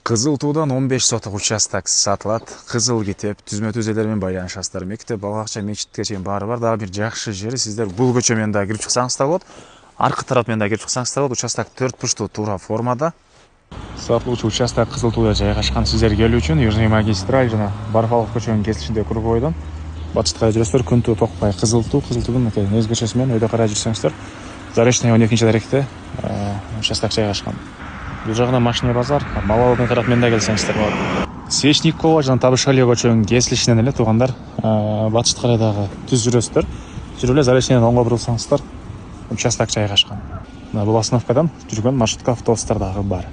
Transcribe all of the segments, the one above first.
Кызыл туудан 15 соток участок сатылат. Кызыл китеп түзмө-түз элер менен байланышасыздар. Мектеп, бала бакча, мечитке чейин баары бар. Дагы бир жакшы жери сиздер бул көчө менен да кирип чыксаңыздар болот. Аркы тарап менен да кирип чыксаңыздар болот. Участок 4 бурчтуу туура формада. Сатылуучу участок Кызыл тууда жайгашкан. Сиздер келүү үчүн Южный магистраль жана Барфалов көчөнүн кесилишинде кругойдон батышка жүрөсүздөр. Күнтүү Токпай Кызыл туу, Кызыл туудун негизи көчөсү менен өйдө карай жүрсөңүздөр Заречный 12-даректе участок жайгашкан. Бул жагынан Машина базар, Малалдын тарап менен да келсеңиздер болот. Свечникова жана Табышалия көчөнүн кесилишинен эле туугандар батышка карай дагы түз жүрөсүздөр. Жүрүп эле Заречныйдан оңго бурулсаңыздар участок жайгашкан. Бул остановкадан жүргөн маршрутка автобустар дагы бар.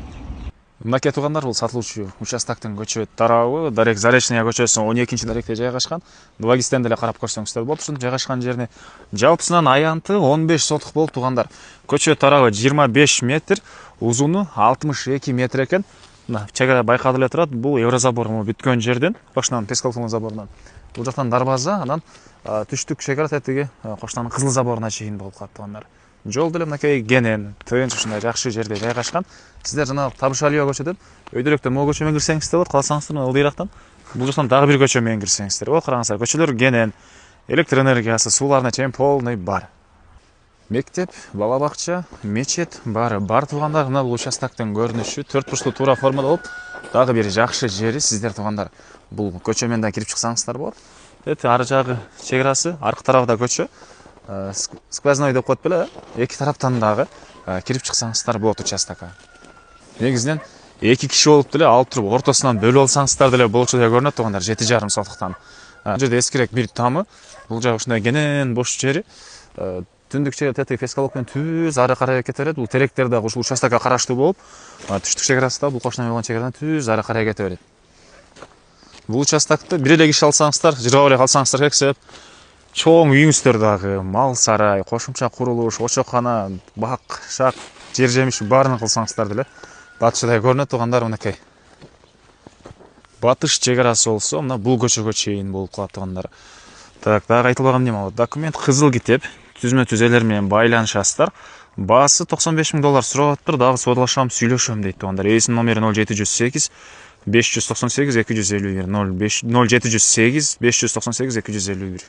Мынакей туугандар, бул сатылуучу участоктун көчө тарабы Дарек Заречная көчөсүнүн 12-даректе жайгашкан. Благистен деле карап көрсөңүздөр болот. Ушунун жайгашкан жерине жалпысынан аянты 15 сотук болуп туугандар. Көчө тарабы 25 метр, узуну 62 метр экен. Мына чек ара байкалып эле турат. Бул Еврозабор бүткөн жерден, ошонун Пескаловдун заборунан. Бул жактан дарбаза, анан түштүк чек ара тетиги коштанын Кызыл заборуна чейин болуп калат туугандар. Жол деле мынакей кенен, тынч ушундай жакшы жерде жайгашкан. Сиздер жана Табышалия көчөдөн өйдөрөктөн могу көчө менен кирсеңиздер болот, кааласаңыздар ылдыйрактан. Бул жактан дагы бир көчө менен кирсеңиздер болот. Караңыздар, көчөлөр кенен, электр энергиясы, сууларына чейин полный бар. Мектеп, бала бакча, мечет баары бар туугандар. Мына бул участоктун көрүнүшү 4 бурчтуу туура формада болуп, дагы бир жакшы жери сиздер туугандар. Бул көчө менен да кирип чыксаңыздар болот. Ары жагы чек арасы, аркы тарабында көчө. Сквозной деп коет беле, эки тараптан дагы кирип чыксаңыздар болот участокко. Негизинен эки киши болуп деле алып туруп ортосунан бөлүп алсаңыздар деле болчу деп көрүнөт туугандар, 7,5 сотуктан. Бул жерде эскирээк бир тамы, бул жагы ушундай кенен бош жери. Түндүк чек тетиги Пескалов менен түз ары карай кете берет. Бул теректер дагы ушул участокко караштуу болуп, түштүк чек арасы да бул кошуна болгон чек арадан түз ары карай кете берет. Бул участокты бир эле киши алсаңыздар, жыргап эле калсаңыздар керек. Чоң үйүңүздөр дагы, мал сарай, кошумча курулуш, очоккана, бак, шак, жер жемиш баарын кылсаңыздар деле батышыдай көрүнөт туугандар. Мынакей батыш чек арасы болсо мына бул көчөгө чейин болуп калат туугандар. Так, дагы айтылбаган неме болот. Документ Кызыл китеп, түзмө-түз элер менен байланышасыздар. Баасы $95,000 сурап атыптыр. Дагы содалашам, сүйлөшөм дейт туугандар. Эсин номери 0708 598 251 0708 598 251.